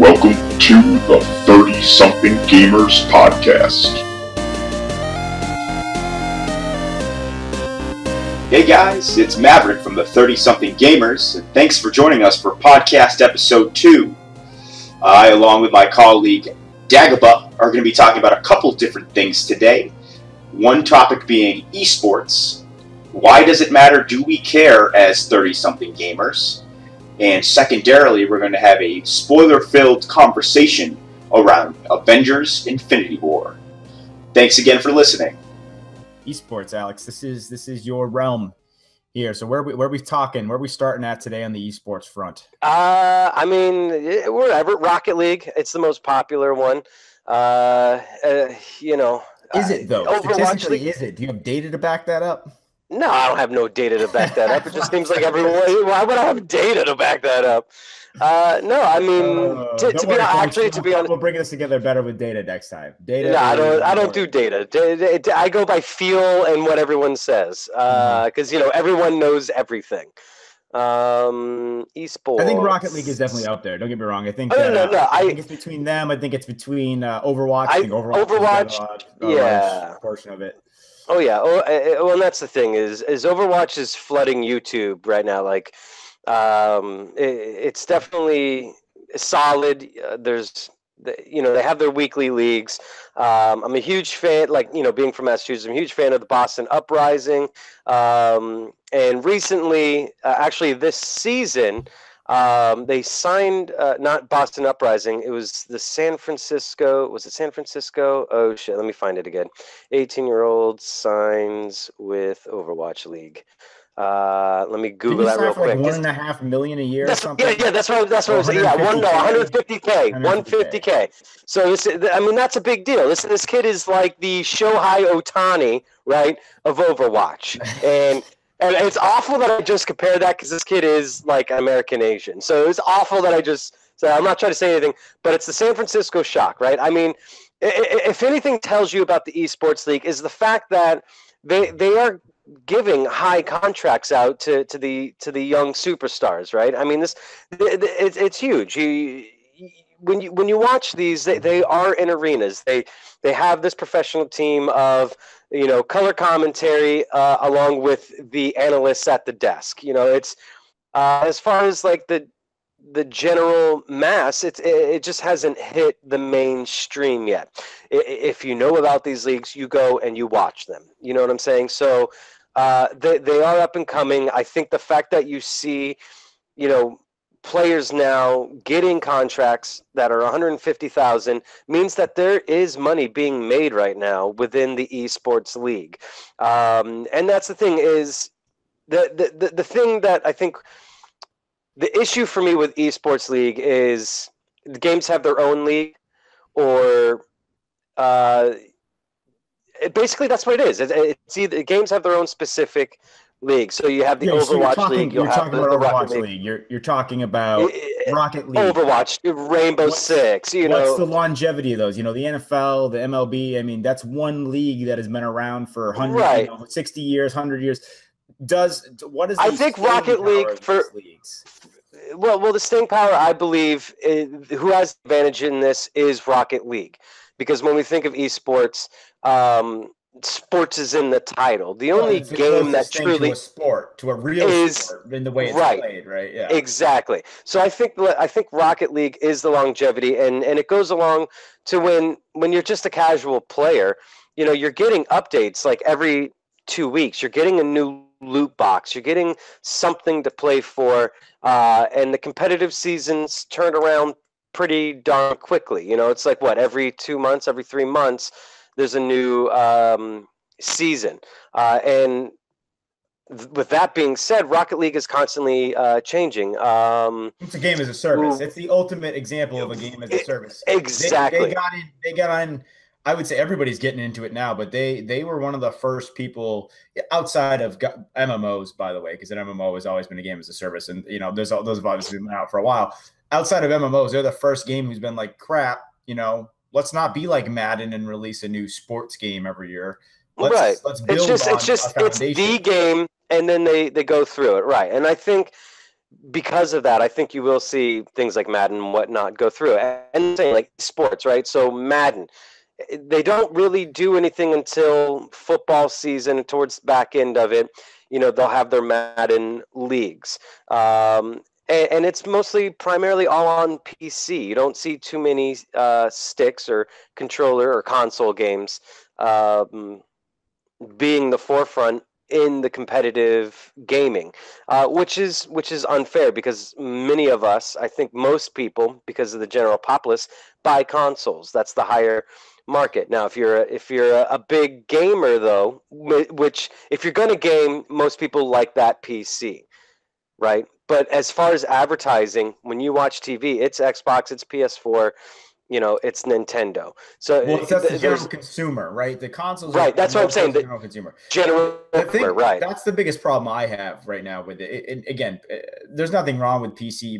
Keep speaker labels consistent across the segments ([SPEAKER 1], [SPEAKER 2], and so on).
[SPEAKER 1] Welcome to the 30-something Gamers podcast.
[SPEAKER 2] Hey guys, it's Maverick from the 30-something Gamers, and thanks for joining us for podcast episode 2. I, along with my colleague Dagobah, are going to be talking about a couple different things today. One topic being esports. Why does it matter? Do we care as 30-something gamers? And secondarily, we're going to have a spoiler-filled conversation around Avengers Infinity War. Thanks again for listening.
[SPEAKER 3] Esports, Alex. This is your realm here. So where are we talking? Where are we starting at today on the esports front?
[SPEAKER 4] I mean, wherever. Rocket League. It's the most popular one.
[SPEAKER 3] Is it though?
[SPEAKER 4] Overwatch League.
[SPEAKER 3] Is it? Do you have data to back that up?
[SPEAKER 4] No, I don't have no data to back that up. It just seems like everyone. Why would I have data to back that up? No, I mean, to be honest,
[SPEAKER 3] we'll bring this together better with data next time. Data.
[SPEAKER 4] No, I don't do data. I go by feel and what everyone says, because everyone knows everything. Esports.
[SPEAKER 3] I think Rocket League is definitely out there. Don't get me wrong. I think I think it's between them. I think it's between Overwatch. I think Overwatch.
[SPEAKER 4] Yeah,
[SPEAKER 3] portion of it.
[SPEAKER 4] Oh yeah. Well, and that's the thing is Overwatch is flooding YouTube right now. Like, it's definitely solid. They have their weekly leagues. I'm a huge fan, being from Massachusetts, I'm a huge fan of the Boston Uprising. And recently, actually this season, they signed, not Boston Uprising, it was the San Francisco, was it San Francisco? Oh shit, let me find it again. 18-year-old signs with Overwatch League. Let me Google that real quick.
[SPEAKER 3] Like $1.5 million a year or something?
[SPEAKER 4] Yeah, that's what I was saying. Yeah, 150K. 150K. So that's a big deal. This kid is like the Shohei Ohtani, right, of Overwatch. And it's awful that I just compared that because this kid is like American Asian. So it's awful that I just said, I'm not trying to say anything, but it's the San Francisco Shock, right? I mean, if anything tells you about the esports league is the fact that they are giving high contracts out to the young superstars, right? I mean, it's huge. When you watch these, they are in arenas. They have this professional team of color commentary along with the analysts at the desk. It's as far as like the general mass, it just hasn't hit the mainstream yet. If you know about these leagues, you go and you watch them. You know what I'm saying? So they are up and coming. I think the fact that you see, players now getting contracts that are $150,000 means that there is money being made right now within the esports league. And that's the thing is the thing that I think the issue for me with esports league is the games have their own league, or basically that's what it is. It's either games have their own specific league. So you have the Overwatch League.
[SPEAKER 3] You're talking about Overwatch League. You're talking about Rocket League.
[SPEAKER 4] Overwatch, Rainbow Six.
[SPEAKER 3] What's the longevity of those? The NFL, the MLB. I mean, that's one league that has been around for 60 years, 100 years. I think Rocket League for leagues? Well,
[SPEAKER 4] the staying power, I believe, who has the advantage in this is Rocket League, because when we think of esports, sports is in the title. The only game that truly to a real sport in the way it's played, right? Yeah, exactly. So I think Rocket League is the longevity, and it goes along to when you're just a casual player, you're getting updates like every 2 weeks. You're getting a new loot box. You're getting something to play for, and the competitive seasons turn around pretty darn quickly. It's like every 2 months, every 3 months. There's a new season. And with that being said, Rocket League is constantly changing.
[SPEAKER 3] It's a game as a service. It's the ultimate example of a game as a service.
[SPEAKER 4] Exactly.
[SPEAKER 3] They got on. I would say everybody's getting into it now, but they were one of the first people outside of MMOs, by the way, because an MMO has always been a game as a service. And, those have obviously been out for a while. Outside of MMOs, they're the first game who's been like, crap, let's not be like Madden and release a new sports game every year. Let's build it's the game, and then they go through it, right? And I think
[SPEAKER 4] because of that, I think you will see things like Madden and whatnot go through. And saying like sports, right? So Madden, they don't really do anything until football season and towards the back end of it. They'll have their Madden leagues. And it's primarily all on PC. You don't see too many sticks or controller or console games being the forefront in the competitive gaming, which is unfair because many of us, I think most people, because of the general populace, buy consoles. That's the higher market. Now, if you're a big gamer, though, which if you're going to game, most people like that PC, right? But as far as advertising, when you watch TV, it's Xbox, it's PS4, it's Nintendo. So
[SPEAKER 3] well, that's the general consumer, right? The consoles,
[SPEAKER 4] right? That's what I'm saying.
[SPEAKER 3] The general consumer.
[SPEAKER 4] Right.
[SPEAKER 3] That's the biggest problem I have right now with it. And again, there's nothing wrong with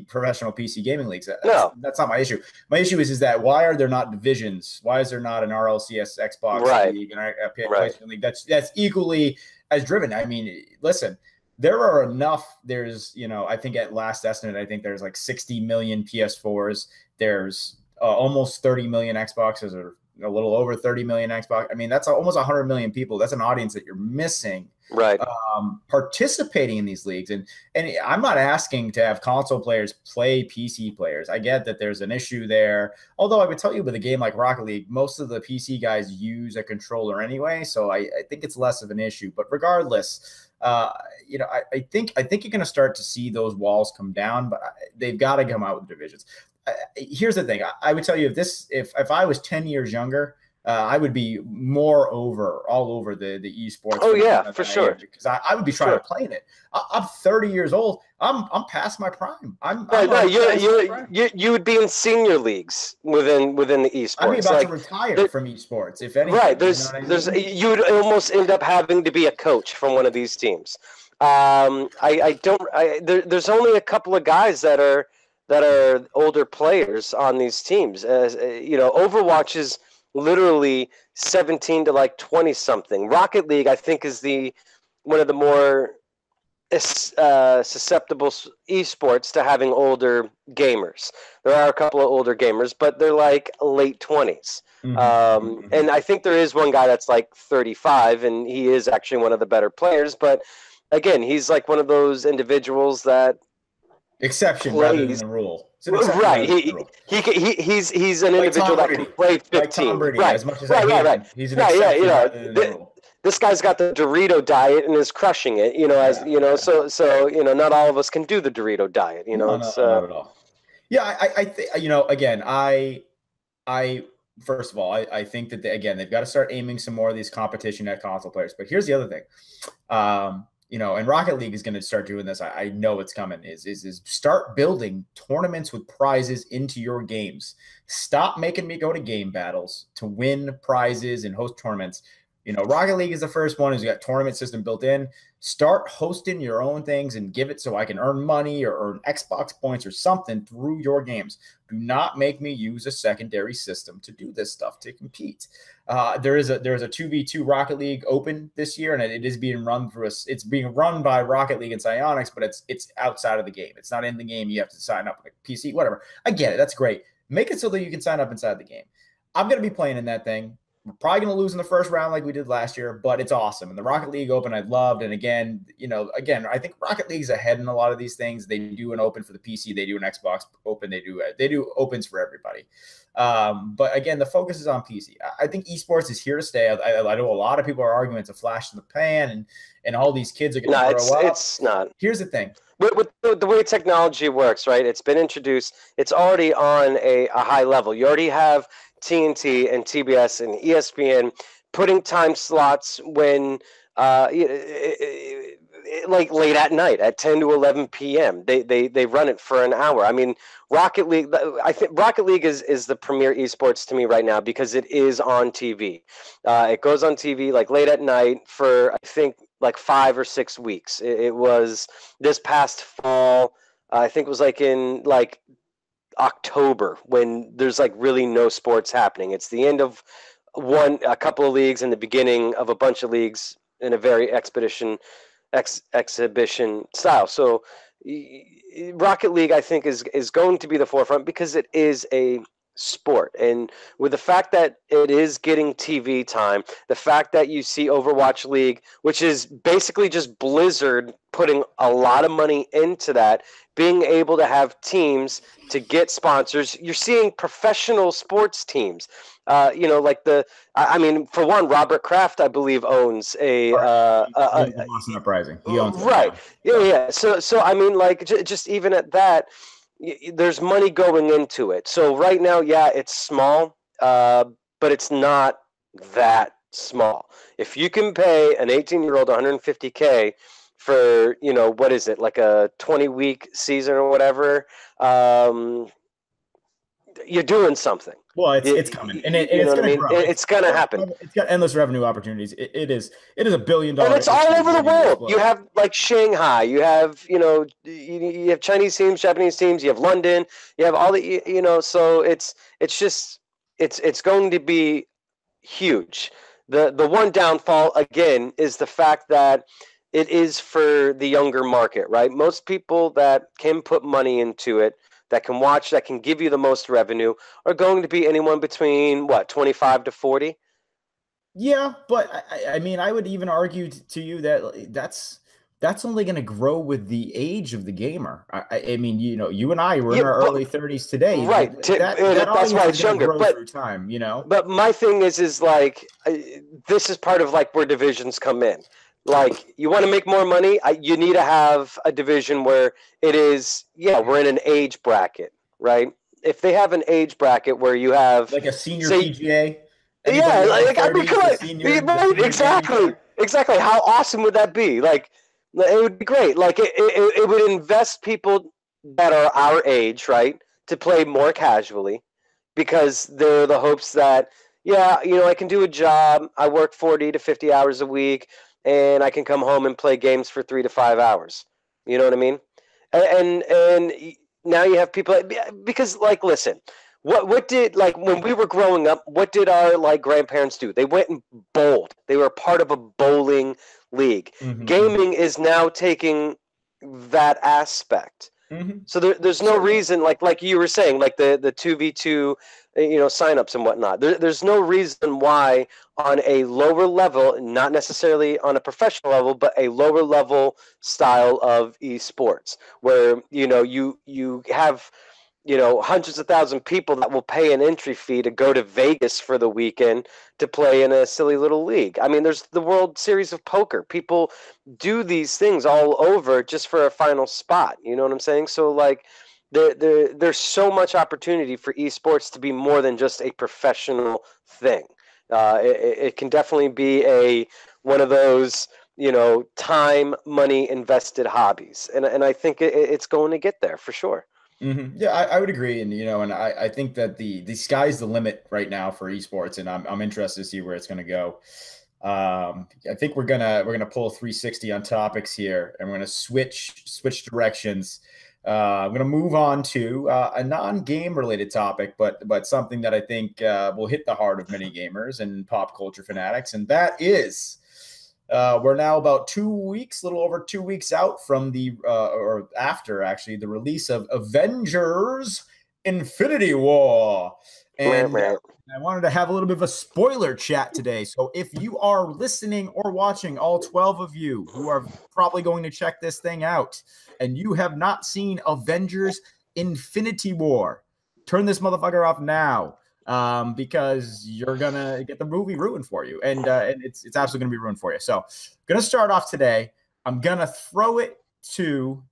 [SPEAKER 3] professional PC gaming leagues. That's not my issue. My issue is that why are there not divisions? Why is there not an RLCS Xbox league and a PlayStation league that's equally as driven? I mean, listen. There are enough. There's, I think at last estimate, I think there's like 60 million PS4s. There's almost 30 million Xboxes, or a little over 30 million Xbox. I mean, that's almost 100 million people. That's an audience that you're missing,
[SPEAKER 4] right?
[SPEAKER 3] Participating in these leagues. And I'm not asking to have console players play PC players. I get that there's an issue there. Although I would tell you with a game like Rocket League, most of the PC guys use a controller anyway. So I think it's less of an issue. But regardless, I think you're going to start to see those walls come down, but they've got to come out with divisions. Here's the thing. I would tell you if I was 10 years younger, I would be all over the esports.
[SPEAKER 4] Oh yeah, for sure.
[SPEAKER 3] Because I would be trying to play in it. I'm 30 years old. I'm past my prime.
[SPEAKER 4] You would be in senior leagues within the esports.
[SPEAKER 3] I'd be about to retire from esports, if anything.
[SPEAKER 4] Right. You would almost end up having to be a coach from one of these teams. There's only a couple of guys that are older players on these teams. Overwatch is literally 17 to like 20 something. Rocket League, I think, is one of the more susceptible esports to having older gamers. There are a couple of older gamers, but they're like late 20s. And I think there is one guy that's like 35, and he is actually one of the better players. But again, he's like one of those individuals that
[SPEAKER 3] exception rather than the rule.
[SPEAKER 4] Right. He's an individual that can play 15.
[SPEAKER 3] Like Tom Brady,
[SPEAKER 4] right.
[SPEAKER 3] As much as I hate him, he's an exception.
[SPEAKER 4] This guy's got the Dorito diet and is crushing it. So not all of us can do the Dorito diet.
[SPEAKER 3] Not at all. Yeah, I think again, I first of all, I think that they've got to start aiming some more of these competition at console players. But here's the other thing. And Rocket League is going to start doing this. I know it's coming. Is start building tournaments with prizes into your games. Stop making me go to game battles to win prizes and host tournaments. Rocket League is the first one who's got tournament system built in. Start hosting your own things and give it so I can earn money or earn Xbox points or something through your games. Do not make me use a secondary system to do this stuff, to compete. There is a 2v2 Rocket League open this year, and it is being run it's being run by Rocket League and Psyonix, but it's outside of the game. It's not in the game. You have to sign up with a PC, whatever. I get it. That's great. Make it so that you can sign up inside the game. I'm going to be playing in that thing. We're probably going to lose in the first round like we did last year, but it's awesome. And the Rocket League Open I loved. And again, I think Rocket League's ahead in a lot of these things. They do an Open for the PC. They do an Xbox Open. They do Opens for everybody. But again, the focus is on PC. I think esports is here to stay. I know a lot of people are arguing it's a flash in the pan and all these kids are going to grow up.
[SPEAKER 4] It's not.
[SPEAKER 3] Here's the thing.
[SPEAKER 4] With the way technology works, right? It's been introduced. It's already on a high level. You already have TNT and TBS and ESPN putting time slots when like late at night at 10 to 11 p.m. They run it for an hour. I mean, Rocket League, I think Rocket League is the premier esports to me right now because it is on TV. It goes on TV like late at night for, I think, like 5 or 6 weeks. It was this past fall. I think it was like in like October when there's like really no sports happening. It's the end of a couple of leagues and the beginning of a bunch of leagues in a very exhibition style. So Rocket League, I think, is going to be the forefront because it is a sport. And with the fact that it is getting TV time, the fact that you see Overwatch League, which is basically just Blizzard putting a lot of money into that, being able to have teams to get sponsors, you're seeing professional sports teams. I mean, for one, Robert Kraft, I believe, owns
[SPEAKER 3] Boston Uprising. He owns it.
[SPEAKER 4] Right. Yeah. So I mean, like, just even at that, there's money going into it. So right now, yeah, it's small, but it's not that small. If you can pay an 18-year-old 150K for, what is it, like a 20-week season or whatever, you're doing something.
[SPEAKER 3] Well, it's coming, and it's going to grow.
[SPEAKER 4] It's going to happen.
[SPEAKER 3] It's got endless revenue opportunities. It is $1 billion,
[SPEAKER 4] and it's all over the world. You have like Shanghai. You have you have Chinese teams, Japanese teams. You have London. You have all the So it's going to be huge. The one downfall again is the fact that it is for the younger market, right? Most people that can put money into it, that can watch, that can give you the most revenue, are going to be anyone between 25 to 40.
[SPEAKER 3] Yeah, but I mean, I would even argue to you that that's only going to grow with the age of the gamer. I mean, you and I were in our early 30s today,
[SPEAKER 4] right? That's why it's younger, but
[SPEAKER 3] through time,
[SPEAKER 4] But my thing is like this is part of like where divisions come in. Like, you want to make more money, you need to have a division where it is, we're in an age bracket, right? If they have an age bracket where you have...
[SPEAKER 3] Like a senior PGA?
[SPEAKER 4] Yeah, I mean, come on. Right, exactly. How awesome would that be? Like, it would be great. Like, it would invest people that are our age, right, to play more casually because there are the hopes that, I can do a job, I work 40 to 50 hours a week, and I can come home and play games for 3 to 5 hours. You know what I mean? And now you have people because, like, listen, what did, like, when we were growing up, what did our like grandparents do? They went and bowled. They were part of a bowling league. Mm-hmm. Gaming is now taking that aspect. Mm-hmm. So there's no reason, like you were saying, like the 2v2, signups and whatnot. There's no reason why on a lower level, not necessarily on a professional level, but a lower level style of esports, where you have hundreds of thousands of people that will pay an entry fee to go to Vegas for the weekend to play in a silly little league. I mean, there's the World Series of Poker. People do these things all over just for a final spot. You know what I'm saying? So, like, there's so much opportunity for esports to be more than just a professional thing. It can definitely be one of those, time, money invested hobbies. And I think it's going to get there for sure.
[SPEAKER 3] Mm-hmm. Yeah, I would agree, and I think that the sky's the limit right now for esports, and I'm interested to see where it's going to go. I think we're gonna pull 360 on topics here, and we're gonna switch directions. I'm gonna move on to a non-game related topic, but something that I think will hit the heart of many gamers and pop culture fanatics, and that is. We're now about 2 weeks, a little over 2 weeks out from or after actually the release of Avengers Infinity War. And I wanted to have a little bit of a spoiler chat today. So if you are listening or watching, all 12 of you who are probably going to check this thing out, and you have not seen Avengers Infinity War, turn this motherfucker off now. Because you're gonna get the movie ruined for you, and it's absolutely gonna be ruined for you. So, gonna start off today. I'm gonna throw it to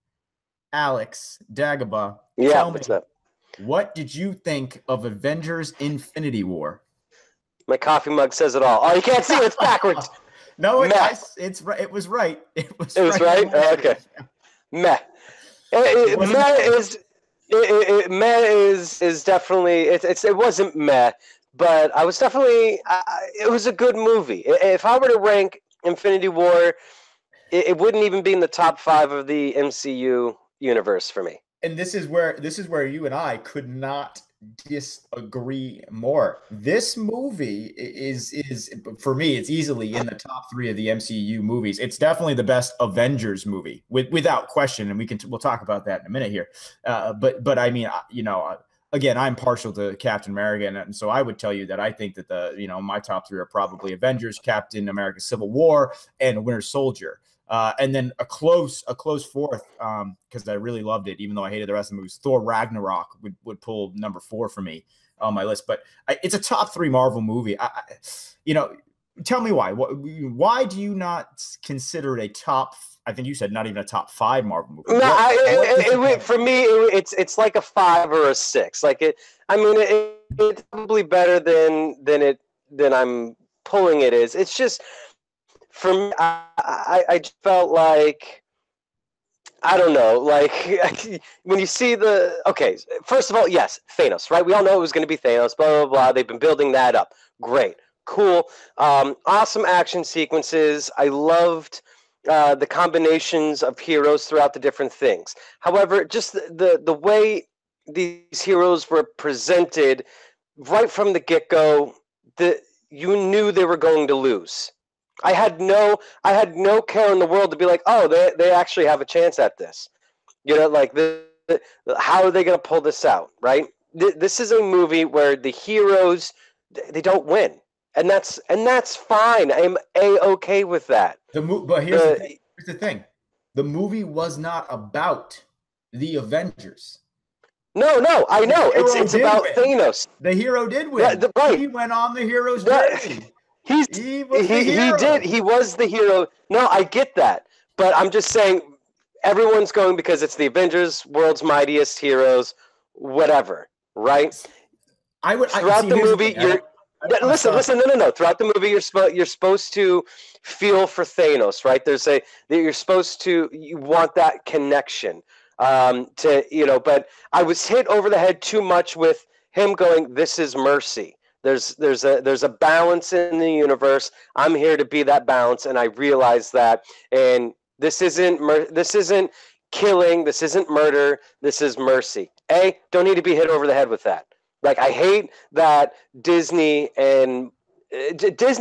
[SPEAKER 3] Alex Dagobah.
[SPEAKER 4] Yeah,
[SPEAKER 3] tell me, what did you think of Avengers Infinity War?
[SPEAKER 4] My coffee mug says it all. Oh, you can't see it; it's backwards.
[SPEAKER 3] No, it was right. It was right.
[SPEAKER 4] Oh, okay. Meh. Meh is definitely it wasn't meh, but I was definitely it was a good movie. If I were to rank Infinity War, it wouldn't even be in the top 5 of the MCU universe for me.
[SPEAKER 3] And this is where you and I could not disagree more. This movie is for me, it's easily in the top 3 of the MCU movies. It's definitely the best Avengers movie without question, and we'll talk about that in a minute here. But I mean, again, I'm partial to Captain America, and so I would tell you that I think that my top 3 are probably Avengers, Captain America: Civil War, and Winter Soldier. And then a close fourth, because I really loved it, even though I hated the rest of the movies. Thor Ragnarok would pull number 4 for me on my list. But it's a top 3 Marvel movie. Tell me why. Why do you not consider it a top? I think you said not even a top 5 Marvel movie.
[SPEAKER 4] No, for me, it's like a 5 or a 6. Like it. I mean, it's probably better than I'm pulling it is. It's just. For me, I just felt like, I don't know, like when you see first of all, yes, Thanos, right? We all know it was going to be Thanos, blah, blah, blah. They've been building that up. Great, cool, awesome action sequences. I loved the combinations of heroes throughout the different things. However, just the way these heroes were presented right from the get-go, you knew they were going to lose. I had no care in the world to be like, oh, they actually have a chance at this. Like how are they going to pull this out, right? This is a movie where the heroes, they don't win. And that's fine. I'm A-okay with that.
[SPEAKER 3] But here's the thing. The movie was not about the Avengers.
[SPEAKER 4] No, I know. It's about Thanos.
[SPEAKER 3] The hero did win. Right. He went on the hero's journey. He
[SPEAKER 4] did. He was the hero. No, I get that. But I'm just saying everyone's going because it's the Avengers, world's mightiest heroes, whatever, right? Throughout the movie, listen. No. Throughout the movie, you're supposed to feel for Thanos, right? You want that connection. But I was hit over the head too much with him going, "This is mercy." There's a balance in the universe. I'm here to be that balance, and I realize that. And this isn't killing. This isn't murder. This is mercy. Don't need to be hit over the head with that. Like, I hate that Disney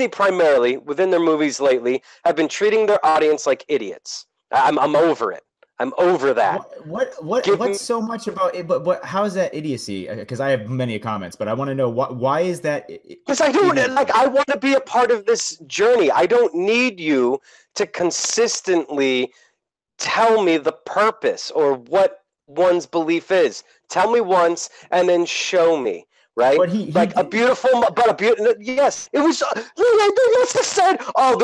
[SPEAKER 4] primarily within their movies lately have been treating their audience like idiots. I'm over it. I'm over that.
[SPEAKER 3] What's so much about it? But how is that idiocy? Because I have many comments, but I want to know why is that?
[SPEAKER 4] Because I don't I want to be a part of this journey. I don't need you to consistently tell me the purpose or what one's belief is. Tell me once and then show me. Right, yes, it was. They must have said, "Oh,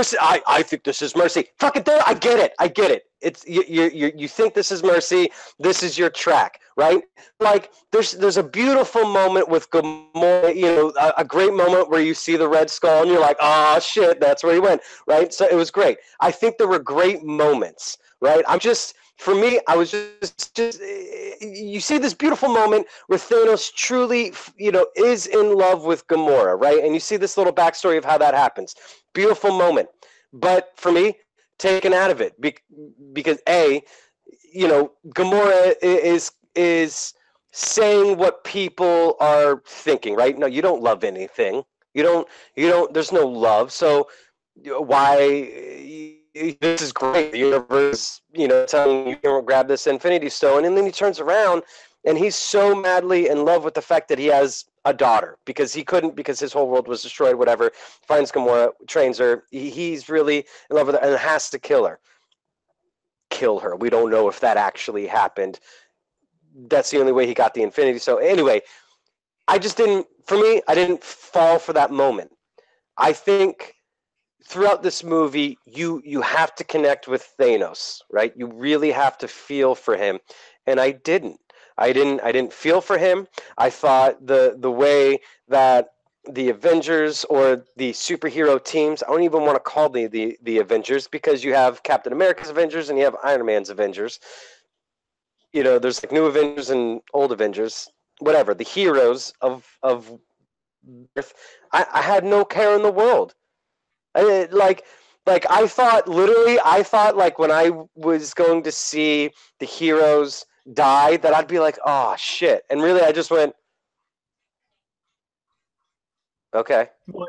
[SPEAKER 4] I think this is mercy." Fucking there, I get it. It's you think this is mercy. This is your track, right? Like there's a beautiful moment with Gamora, a great moment where you see the Red Skull and you're like, "Oh shit, that's where he went," right? So it was great. I think there were great moments, right? For me, I was just you see this beautiful moment where Thanos truly, is in love with Gamora, right? And you see this little backstory of how that happens. Beautiful moment. But for me, taken out of it because Gamora is saying what people are thinking, right? No, you don't love anything. You don't, there's no love. So why... This is great. The universe, telling you can grab this Infinity Stone, and then he turns around, and he's so madly in love with the fact that he has a daughter because he couldn't because his whole world was destroyed. Whatever. Finds Gamora, trains her. He's really in love with her, and has to kill her. Kill her. We don't know if that actually happened. That's the only way he got the Infinity. So anyway, I didn't fall for that moment. I think. Throughout this movie, you have to connect with Thanos, right? You really have to feel for him, and I didn't. I didn't feel for him. I thought the way that the Avengers or the superhero teams, I don't even want to call the Avengers because you have Captain America's Avengers and you have Iron Man's Avengers. There's like new Avengers and old Avengers, whatever. The heroes of Earth. I had no care in the world. I thought like when I was going to see the heroes die that I'd be like, oh shit. And really, I just went, okay.
[SPEAKER 3] Well,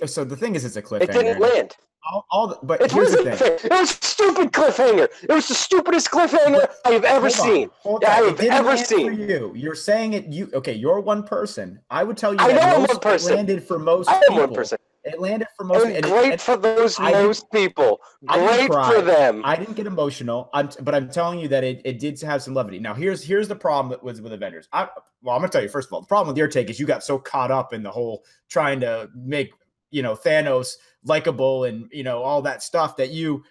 [SPEAKER 3] so the thing is, it's a cliffhanger.
[SPEAKER 4] It didn't land.
[SPEAKER 3] But here's the thing.
[SPEAKER 4] It was a stupid cliffhanger. It was the stupidest cliffhanger I've ever seen. I've ever seen.
[SPEAKER 3] For you. You're saying it. You're one person. I would tell you.
[SPEAKER 4] I know I'm one person.
[SPEAKER 3] It landed for most.
[SPEAKER 4] I am
[SPEAKER 3] people.
[SPEAKER 4] one person.
[SPEAKER 3] It landed for most.
[SPEAKER 4] And great for those most people. Great for them.
[SPEAKER 3] I didn't get emotional. But I'm telling you that it did have some levity. Now here's the problem with Avengers. I'm gonna tell you first of all, the problem with your take is you got so caught up in the whole trying to make Thanos likable and all that stuff that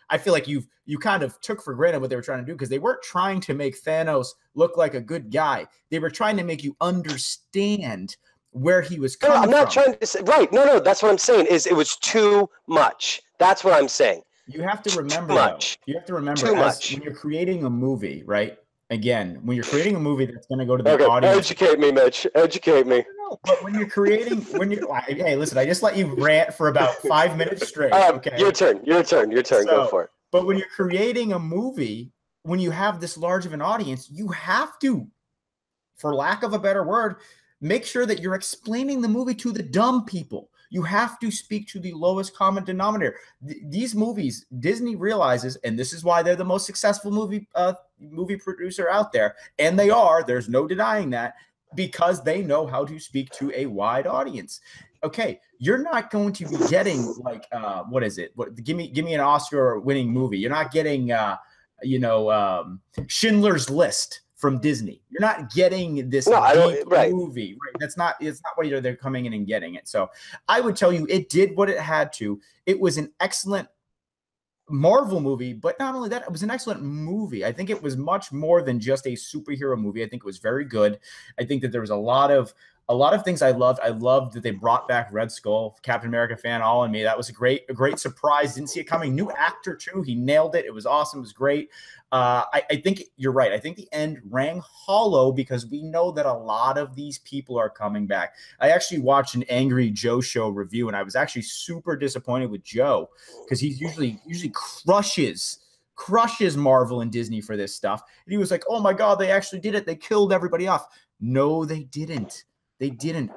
[SPEAKER 3] I feel like you kind of took for granted what they were trying to do, because they weren't trying to make Thanos look like a good guy. They were trying to make you understand where he was coming from.
[SPEAKER 4] I'm not trying to say, right. No, that's what I'm saying is it was too much. That's what I'm saying.
[SPEAKER 3] You have to remember,
[SPEAKER 4] too much.
[SPEAKER 3] When you're creating a movie, right? Again, when you're creating a movie that's going to go to the audience.
[SPEAKER 4] Educate me, Mitch. Educate me.
[SPEAKER 3] No, but when you're creating, hey, listen, I just let you rant for about 5 minutes straight. Okay.
[SPEAKER 4] Your turn. Go for it.
[SPEAKER 3] But when you're creating a movie, when you have this large of an audience, you have to, for lack of a better word, make sure that you're explaining the movie to the dumb people. You have to speak to the lowest common denominator. These movies, Disney realizes, and this is why they're the most successful movie producer out there, and they are. There's no denying that, because they know how to speak to a wide audience. Okay, you're not going to be getting like what is it? Give me an Oscar-winning movie. You're not getting Schindler's List from Disney. You're not getting this movie, right? It's not what they're coming in and getting it. So I would tell you, it did what it had to. It was an excellent Marvel movie, but not only that, it was an excellent movie. I think it was much more than just a superhero movie. I think it was very good. I think that there was a lot of things I loved. I loved that they brought back Red Skull, Captain America fan, all in me. That was a great surprise. Didn't see it coming. New actor too. He nailed it. It was awesome. It was great. I think you're right. I think the end rang hollow because we know that a lot of these people are coming back. I actually watched an Angry Joe Show review, and I was actually super disappointed with Joe because he's usually crushes Marvel and Disney for this stuff. And he was like, "Oh my God, they actually did it. They killed everybody off." No, they didn't. They didn't.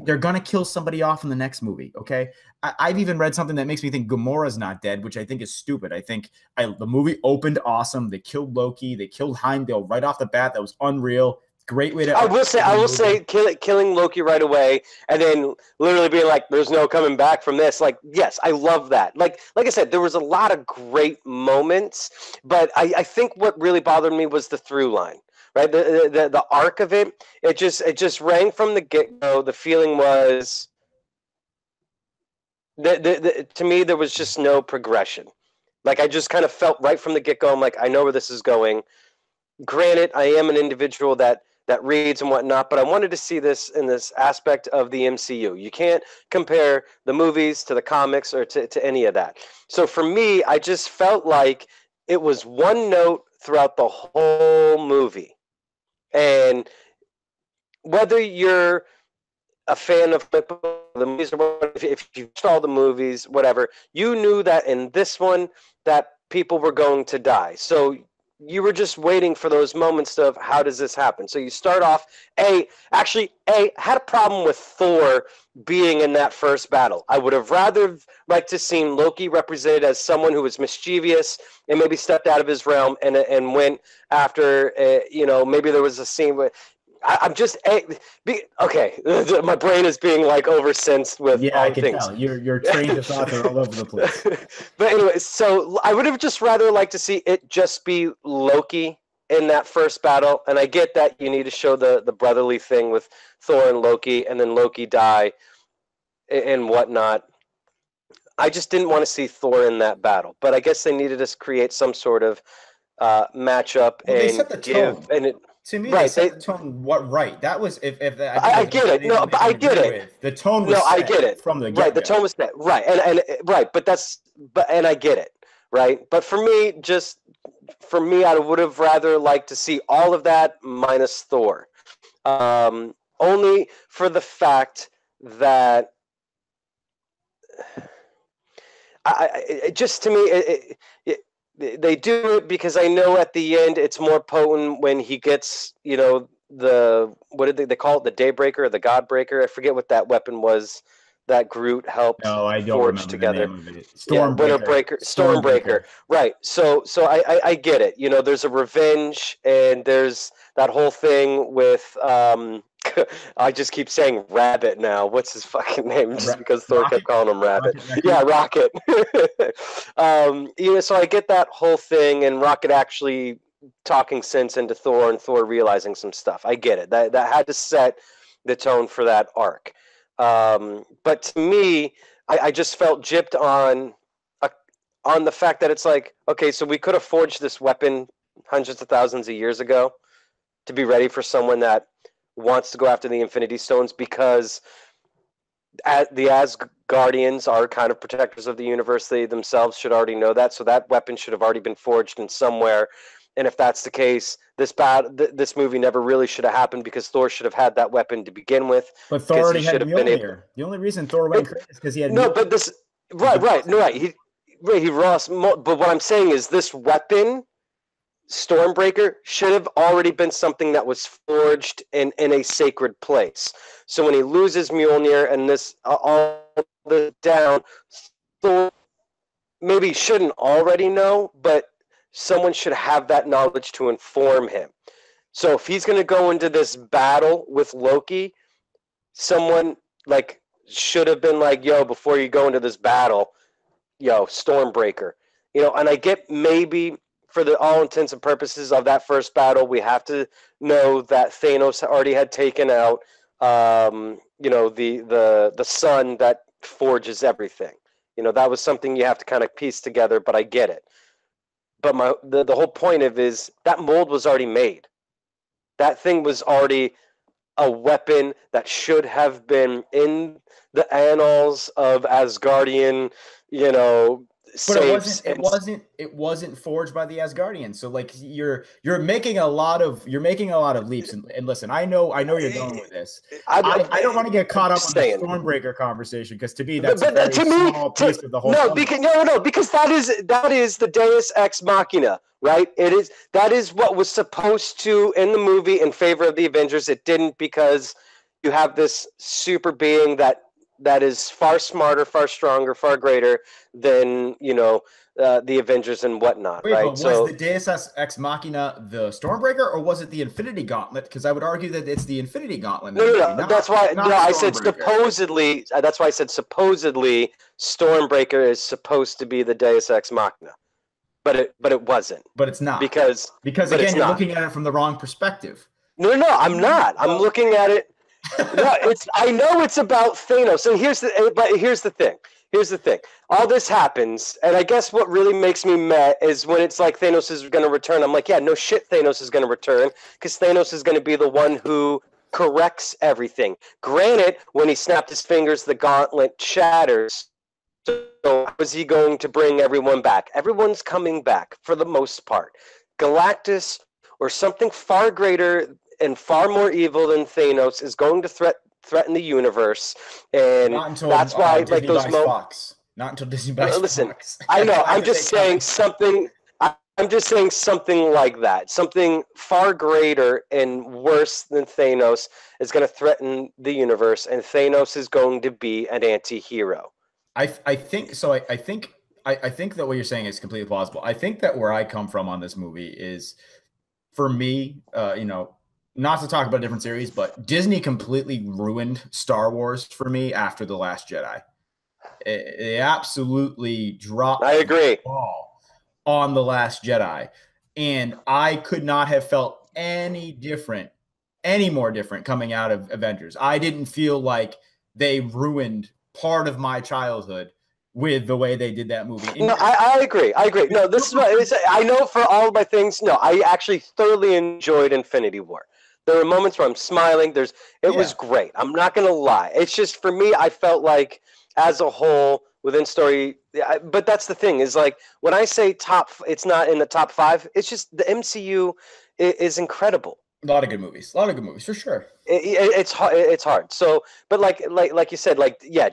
[SPEAKER 3] They're going to kill somebody off in the next movie, okay? I've even read something that makes me think Gamora's not dead, which I think is stupid. I think the movie opened awesome. They killed Loki. They killed Heimdall right off the bat. That was unreal. Great way to... I
[SPEAKER 4] will say killing Loki right away and then literally being like, there's no coming back from this. Like, yes, I love that. Like I said, there was a lot of great moments, but I think what really bothered me was the through line. Right, the arc of it, it just rang from the get-go. The feeling was to me there was just no progression. Like I just kind of felt right from the get-go. I'm like, I know where this is going. Granted, I am an individual that reads and whatnot, but I wanted to see this in this aspect of the MCU. You can't compare the movies to the comics or to any of that. So for me, I just felt like it was one note throughout the whole movie. And whether you're a fan of the movies or if you saw the movies, whatever, you knew that in this one that people were going to die. So you were just waiting for those moments of how does this happen? So you start off, had a problem with Thor being in that first battle. I would have rather liked to seen Loki represented as someone who was mischievous and maybe stepped out of his realm and went after, maybe there was a scene where I'm just okay. My brain is being like oversensed with
[SPEAKER 3] I can things. Tell your train of thoughts are all over the place.
[SPEAKER 4] But anyway, so I would have just rather liked to see it just be Loki in that first battle, and I get that you need to show the brotherly thing with Thor and Loki, and then Loki die and whatnot. I just didn't want to see Thor in that battle, but I guess they needed to create some sort of matchup
[SPEAKER 3] they set the tone.
[SPEAKER 4] And it.
[SPEAKER 3] To me, they set the tone. What right? That was if
[SPEAKER 4] I get it. No, but I get it.
[SPEAKER 3] The tone was set
[SPEAKER 4] I get it
[SPEAKER 3] from the get-go.
[SPEAKER 4] Right. The tone was set right, and right. But I get it. Right. But for me, I would have rather liked to see all of that minus Thor, only for the fact that it just to me they do it because I know at the end it's more potent when he gets, what did they call it? The Daybreaker or the Godbreaker? I forget what that weapon was that Groot helped
[SPEAKER 3] No, I don't
[SPEAKER 4] forge
[SPEAKER 3] remember
[SPEAKER 4] together.
[SPEAKER 3] the name of it.
[SPEAKER 4] Stormbreaker. Right. So I get it. There's a revenge, and there's that whole thing with I just keep saying Rabbit now. What's his fucking name? Just because Thor kept calling him Rabbit. Yeah, Rocket. So I get that whole thing, and Rocket actually talking sense into Thor, and Thor realizing some stuff. I get it. That had to set the tone for that arc. But to me, I just felt gypped on the fact that it's like, okay, so we could have forged this weapon hundreds of thousands of years ago to be ready for someone that wants to go after the Infinity Stones, because the Asgardians are kind of protectors of the universe. They themselves should already know that, so that weapon should have already been forged in somewhere. And if that's the case, this movie never really should have happened, because Thor should have had that weapon to begin with.
[SPEAKER 3] But Thor already had Mjolnir. The only reason Thor went crazy is because he had Mjolnir.
[SPEAKER 4] He lost. But what I'm saying is, this weapon, Stormbreaker, should have already been something that was forged in a sacred place. So when he loses Mjolnir and this all the down, Thor maybe shouldn't already know, but someone should have that knowledge to inform him. So if he's going to go into this battle with Loki, someone should have been like, yo, before you go into this battle, Stormbreaker. And I get maybe for the all intents and purposes of that first battle, we have to know that Thanos already had taken out, the sun that forges everything. That was something you have to kind of piece together, but I get it. But the whole point of is that mold was already made. That thing was already a weapon that should have been in the annals of Asgardian,
[SPEAKER 3] But it wasn't forged by the Asgardians. So you're making a lot of leaps. And listen, I know you're going with this. I don't want to get caught up on the Stormbreaker conversation, because to me that's a very small piece of the whole.
[SPEAKER 4] Because that is the Deus Ex Machina, right? That is what was supposed to in the movie in favor of the Avengers. It didn't, because you have this super being that is far smarter, far stronger, far greater than the Avengers and whatnot.
[SPEAKER 3] Wait,
[SPEAKER 4] right?
[SPEAKER 3] But was the Deus Ex Machina the Stormbreaker, or was it the Infinity Gauntlet? Because I would argue that it's the Infinity Gauntlet.
[SPEAKER 4] No. That's why. I said supposedly. That's why I said supposedly Stormbreaker is supposed to be the Deus Ex Machina, but it wasn't.
[SPEAKER 3] But it's not,
[SPEAKER 4] because
[SPEAKER 3] again, you're looking at it from the wrong perspective.
[SPEAKER 4] No, I'm not. I'm looking at it. No, I know it's about Thanos, and here's the thing. All this happens, and I guess what really makes me mad is when it's like Thanos is going to return. I'm like, yeah, no shit, Thanos is going to return, because Thanos is going to be the one who corrects everything. Granted, when he snapped his fingers, the gauntlet shatters. So how is he going to bring everyone back? Everyone's coming back for the most part. Galactus or something far greater and far more evil than Thanos is going to threaten the universe, and that's why
[SPEAKER 3] Disney buys Fox. Not until Disney buys Fox.
[SPEAKER 4] I know. I'm just saying something. I'm just saying something like that. Something far greater and worse than Thanos is going to threaten the universe, and Thanos is going to be an anti-hero.
[SPEAKER 3] I think so. I think that what you're saying is completely plausible. I think that where I come from on this movie is, for me, not to talk about a different series, but Disney completely ruined Star Wars for me after The Last Jedi. They absolutely dropped the ball on The Last Jedi. And I could not have felt any more different coming out of Avengers. I didn't feel like they ruined part of my childhood with the way they did that movie.
[SPEAKER 4] No, I agree. No, this is what I know for all of my things. No, I actually thoroughly enjoyed Infinity War. There were moments where I'm smiling. It was great. I'm not going to lie. It's just, for me, I felt like as a whole within story, but that's the thing is, like, when I say top, it's not in the top 5. It's just the MCU is incredible.
[SPEAKER 3] A lot of good movies for sure.
[SPEAKER 4] It's hard. So, but like you said,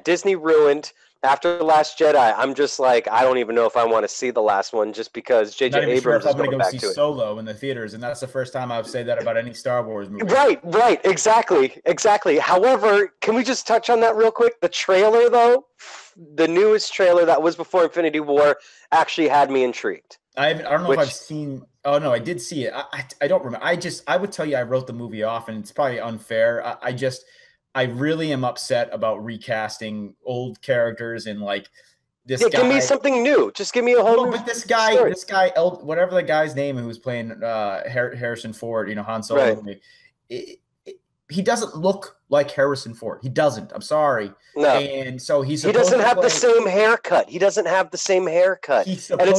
[SPEAKER 4] Disney ruined After The Last Jedi, I'm just like, I don't even know if I want to see the last one just because J.J.
[SPEAKER 3] Not even sure
[SPEAKER 4] Abrams
[SPEAKER 3] if
[SPEAKER 4] is
[SPEAKER 3] I'm going
[SPEAKER 4] going
[SPEAKER 3] to go
[SPEAKER 4] back
[SPEAKER 3] see
[SPEAKER 4] to it.
[SPEAKER 3] Solo in the theaters, and that's the first time I've said that about any Star Wars movie.
[SPEAKER 4] Right, exactly. However, can we just touch on that real quick? The trailer, though, the newest trailer that was before Infinity War actually had me intrigued.
[SPEAKER 3] I don't know if I've seen. Oh no, I did see it. I don't remember. I would tell you I wrote the movie off, and it's probably unfair. I really am upset about recasting old characters and like this guy.
[SPEAKER 4] Give me something new. Just give me a whole new.
[SPEAKER 3] But this guy, whatever the guy's name who was playing Harrison Ford, Han Solo.
[SPEAKER 4] Right.
[SPEAKER 3] He doesn't look like Harrison Ford. He doesn't. I'm sorry.
[SPEAKER 4] No.
[SPEAKER 3] And so he
[SPEAKER 4] doesn't have the same haircut. And it's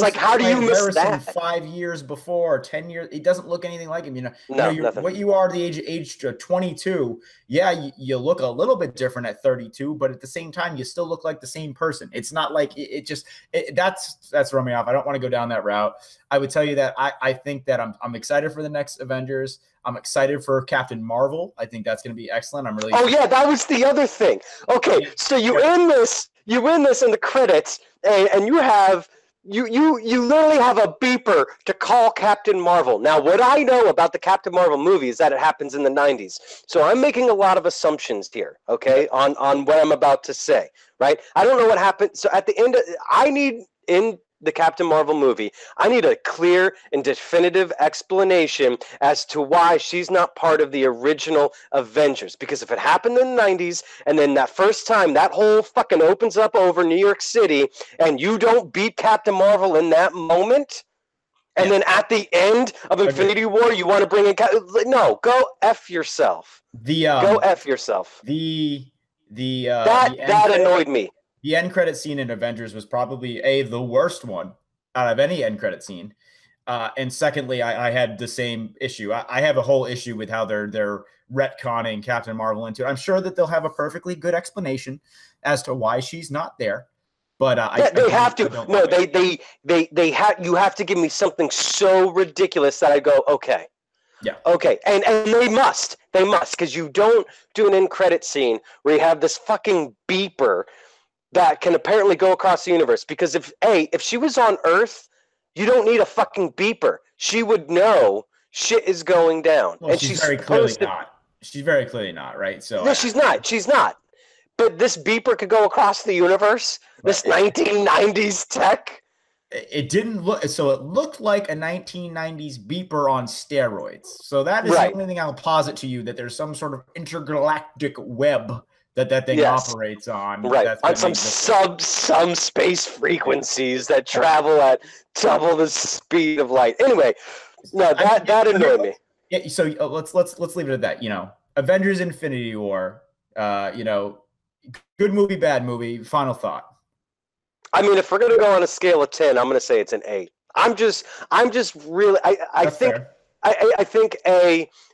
[SPEAKER 4] like, how do you miss
[SPEAKER 3] Harrison
[SPEAKER 4] that?
[SPEAKER 3] 5 years before, 10 years. He doesn't look anything like him.
[SPEAKER 4] Nothing.
[SPEAKER 3] What you are at the age 22. Yeah, you look a little bit different at 32, but at the same time, you still look like the same person. It's not like that's throwing me off. I don't want to go down that route. I would tell you that I think that I'm excited for the next Avengers. I'm excited for Captain Marvel. I think that's going to be excellent. I'm really.
[SPEAKER 4] Oh yeah, that was the other thing. Okay, so you win this in the credits, and you literally have a beeper to call Captain Marvel. Now, what I know about the Captain Marvel movie is that it happens in the 90s. So I'm making a lot of assumptions here, okay, on what I'm about to say, right? I don't know what happened. So at the end, in the Captain Marvel movie, I need a clear and definitive explanation as to why she's not part of the original Avengers. Because if it happened in the 90s, and then that first time that whole fucking opens up over New York City, and you don't beat Captain Marvel in that moment, and then at the end of Infinity War, you want to bring in no, go F yourself. Go F yourself.
[SPEAKER 3] That
[SPEAKER 4] annoyed me.
[SPEAKER 3] The end credit scene in Avengers was probably the worst one out of any end credit scene. And secondly, I had the same issue. I have a whole issue with how they're retconning Captain Marvel into it. I'm sure that they'll have a perfectly good explanation as to why she's not there. But
[SPEAKER 4] they have to. No, they have. You have to give me something so ridiculous that I go, okay.
[SPEAKER 3] Yeah.
[SPEAKER 4] Okay, and they must, because you don't do an end credit scene where you have this fucking beeper that can apparently go across the universe. Because if she was on Earth, you don't need a fucking beeper. She would know shit is going down.
[SPEAKER 3] Well, and she's very clearly not. She's very clearly not, right? So
[SPEAKER 4] no, she's not. She's not. But this beeper could go across the universe. Right. This 1990s tech.
[SPEAKER 3] It didn't look so. It looked like a 1990s beeper on steroids. So that is the only thing I'll posit to you, that there's some sort of intergalactic web that thing operates on.
[SPEAKER 4] Right. On some space frequencies that travel at double the speed of light. Anyway, no, that annoyed me.
[SPEAKER 3] Yeah. So let's leave it at that. Avengers Infinity War. Good movie, bad movie. Final thought.
[SPEAKER 4] I mean, if we're gonna go on a scale of 10, I'm gonna say it's an 8. I'm just really. I think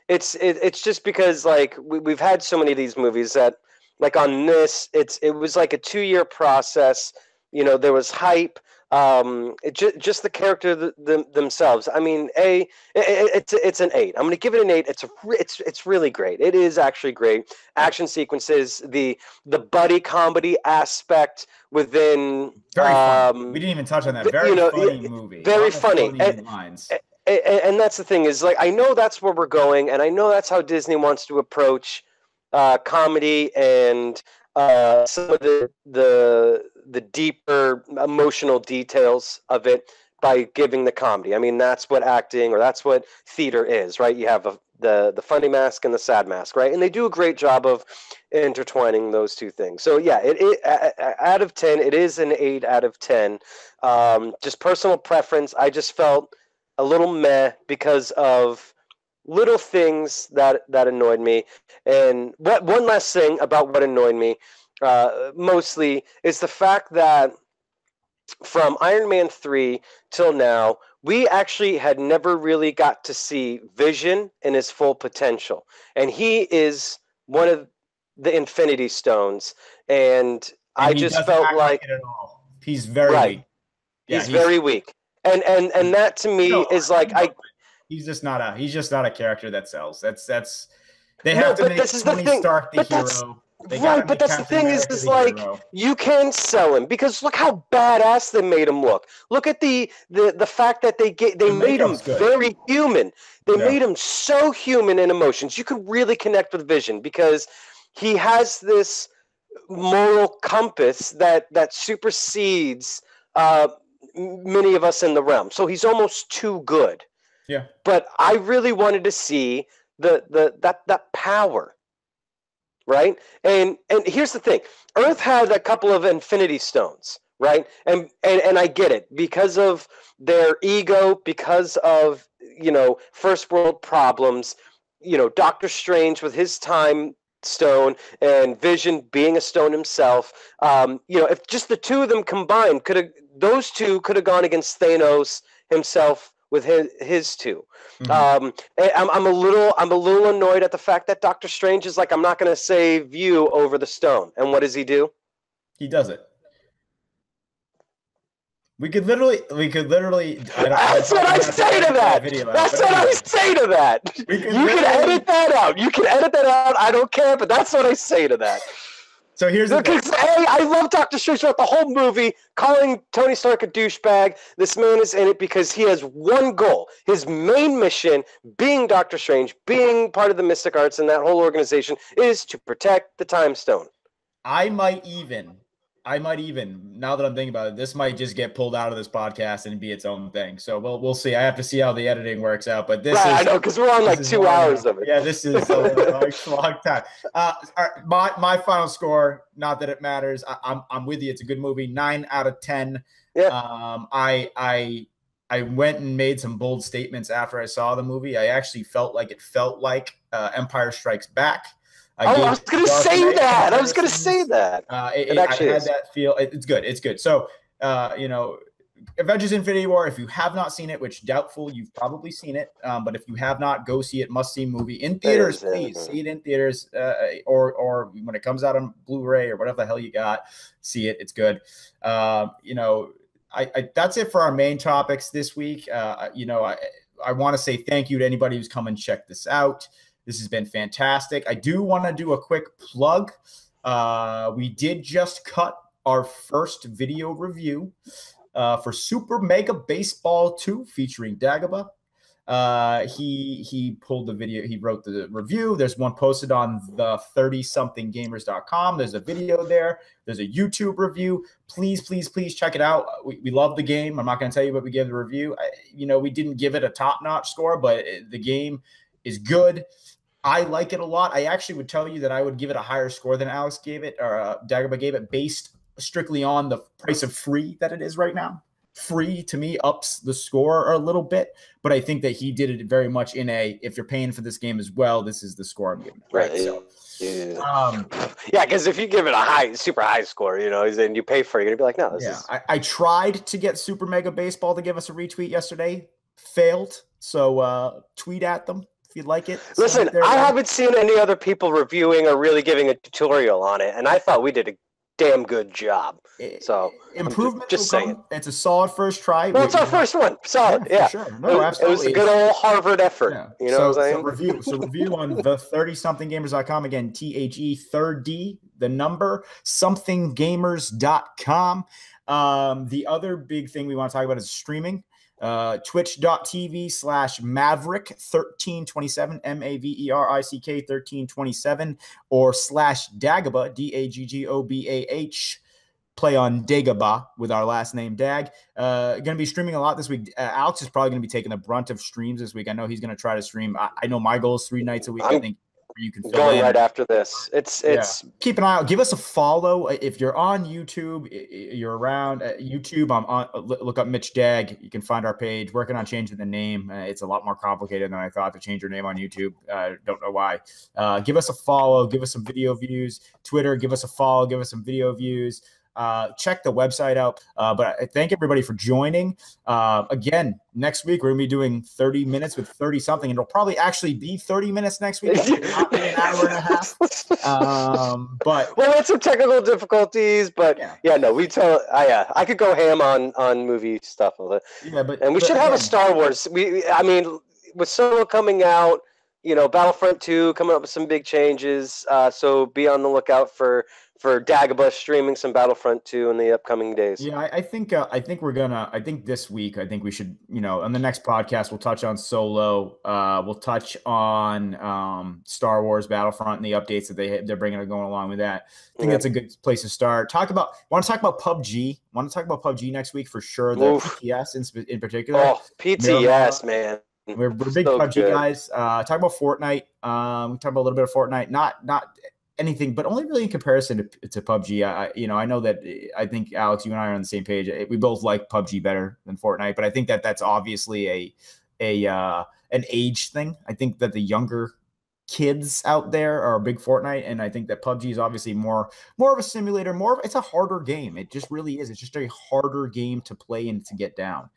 [SPEAKER 4] it's just because like we've had so many of these movies that. Like on this, it was like a 2-year process. There was hype. Just the character themselves. I mean, it's an 8. I'm going to give it an 8. It's really great. It is actually great. Action sequences, the buddy comedy aspect within.
[SPEAKER 3] Very funny. We didn't even touch on that. Very funny movie.
[SPEAKER 4] Very funny. And that's the thing is, like, I know that's where we're going, and I know that's how Disney wants to approach comedy and some of the deeper emotional details of it by giving the comedy. I mean, that's what acting or that's what theater is, right? You have the funny mask and the sad mask, right? And they do a great job of intertwining those two things. So yeah, it out of 10, it is an 8 out of 10. Just personal preference. I just felt a little meh because of little things that annoyed me. And one last thing about what annoyed me mostly is the fact that from Iron Man 3 till now, we actually had never really got to see Vision in his full potential. And he is one of the Infinity Stones. And I just felt like
[SPEAKER 3] it at all. He's very weak.
[SPEAKER 4] Yeah, he's very weak. And that to me is like
[SPEAKER 3] He's just not a character that sells. They have to make Tony Stark the hero.
[SPEAKER 4] Right, but that's the thing is like you can sell him because look how badass they made him look. Look at the fact that they made him very human. They made him so human in emotions. You could really connect with Vision because he has this moral compass that supersedes many of us in the realm. So he's almost too good.
[SPEAKER 3] Yeah.
[SPEAKER 4] But I really wanted to see that power. Right? And here's the thing. Earth had a couple of Infinity Stones, right? And I get it. Because of their ego, because of, first world problems, Doctor Strange with his time stone and Vision being a stone himself, if just the two of them combined, those two could have gone against Thanos himself with his two. I'm a little annoyed at the fact that Doctor Strange is like, I'm not going to save you over the stone. And what does he do?
[SPEAKER 3] He does it. We could literally.
[SPEAKER 4] That's what I say to that. That's what I say to that. You can edit that out. You can edit that out. I don't care, but that's what I say to that.
[SPEAKER 3] So here's the thing.
[SPEAKER 4] I love Doctor Strange throughout the whole movie, calling Tony Stark a douchebag. This man is in it because he has one goal. His main mission, being Doctor Strange, being part of the Mystic Arts and that whole organization, is to protect the Time Stone.
[SPEAKER 3] I might even, now that I'm thinking about it, this might just get pulled out of this podcast and be its own thing. So we'll see. I have to see how the editing works out. But this
[SPEAKER 4] I know, because we're on like 2 hours of it.
[SPEAKER 3] Yeah, this is a long time. My final score, not that it matters. I'm with you. It's a good movie. 9 out of 10.
[SPEAKER 4] Yeah.
[SPEAKER 3] I went and made some bold statements after I saw the movie. I actually felt like Empire Strikes Back.
[SPEAKER 4] I was going to say that. I was going to say that.
[SPEAKER 3] It actually had that feel. It's good. It's good. So, Avengers Infinity War, if you have not seen it, which doubtful, you've probably seen it. But if you have not, go see it. Must-see movie. In theaters, please. See it in theaters. Or when it comes out on Blu-ray or whatever the hell you got, see it. It's good. That's it for our main topics this week. I want to say thank you to anybody who's come and checked this out. This has been fantastic. I do want to do a quick plug. We did just cut our first video review for Super Mega Baseball 2 featuring Dagobah. He pulled the video. He wrote the review. There's one posted on the 30somethinggamers.com. There's a video there. There's a YouTube review. Please check it out. We love the game. I'm not going to tell you what we gave the review. We didn't give it a top-notch score, but the game is good. I like it a lot. I actually would tell you that I would give it a higher score than Alex gave it, or Dagobah gave it, based strictly on the price of free that it is right now. Free, to me, ups the score a little bit, but I think that he did it very much in if you're paying for this game as well, this is the score I'm giving it. Right. So,
[SPEAKER 4] because if you give it a super high score, and you pay for it, you're going to be like, no, this is...
[SPEAKER 3] I tried to get Super Mega Baseball to give us a retweet yesterday. Failed. So tweet at them if you'd like it.
[SPEAKER 4] Listen, I haven't seen any other people reviewing or really giving a tutorial on it, and I thought we did a damn good job. So
[SPEAKER 3] improvement.
[SPEAKER 4] Just saying,
[SPEAKER 3] it's a solid first try.
[SPEAKER 4] Well, it's our first one. Solid, yeah.
[SPEAKER 3] For sure. No, absolutely.
[SPEAKER 4] It was a good old Harvard effort. Yeah. You know what I'm saying?
[SPEAKER 3] So review on the 30somethinggamers.com. Again, THE3D, the number, somethinggamers.com. The other big thing we want to talk about is streaming. Twitch.tv/Maverick1327, MAVERICK 1327, or /Dagobah, DAGGOBAH. Play on Dagobah with our last name Dag. Going to be streaming a lot this week. Alex is probably going to be taking the brunt of streams this week. I know he's going to try to stream. I know my goal is 3 nights a week. I think you can fill
[SPEAKER 4] going
[SPEAKER 3] in.
[SPEAKER 4] Right after this. It's
[SPEAKER 3] keep an eye out. Give us a follow if you're on YouTube. You're around YouTube. Look up Mitch Dag. You can find our page. Working on changing the name. It's a lot more complicated than I thought to change your name on YouTube. Don't know why. Give us a follow. Give us some video views. Twitter. Give us a follow. Give us some video views. Check the website out. But I thank everybody for joining. Again, next week we're going to be doing 30 minutes with 30 something, and it'll probably actually be 30 minutes next week. Not be an hour and a half. But
[SPEAKER 4] we had some technical difficulties, but I could go ham on movie stuff with it.
[SPEAKER 3] Yeah,
[SPEAKER 4] and we should have a Star Wars. With Solo coming out, Battlefront 2 coming up with some big changes. So be on the lookout for Dagobah streaming some Battlefront 2 in the upcoming days.
[SPEAKER 3] Yeah, I think this week, I think we should, on the next podcast, we'll touch on Solo. We'll touch on Star Wars Battlefront and the updates that they're bringing going along with that. I think that's a good place to start. Want to talk about PUBG? Want to talk about PUBG next week for sure? The PTS in particular.
[SPEAKER 4] Oh, PTS, man.
[SPEAKER 3] We're big PUBG guys. Talk about Fortnite. We talk about a little bit of Fortnite. Not anything, but only really in comparison to PUBG. I know that I think Alex, you and I are on the same page. We both like PUBG better than Fortnite, but I think that's obviously an age thing. I think that the younger kids out there are a big Fortnite, and I think that PUBG is obviously more of a simulator. It's a harder game. It just really is. It's just a harder game to play and to get down.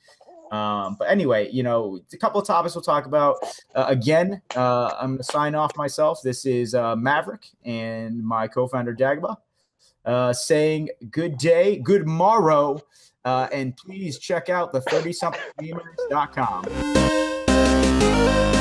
[SPEAKER 3] But anyway, a couple of topics we'll talk about. Again, I'm going to sign off myself. This is Maverick and my co-founder Dagobah saying good day, good morrow, and please check out the 30somethinggamers.com.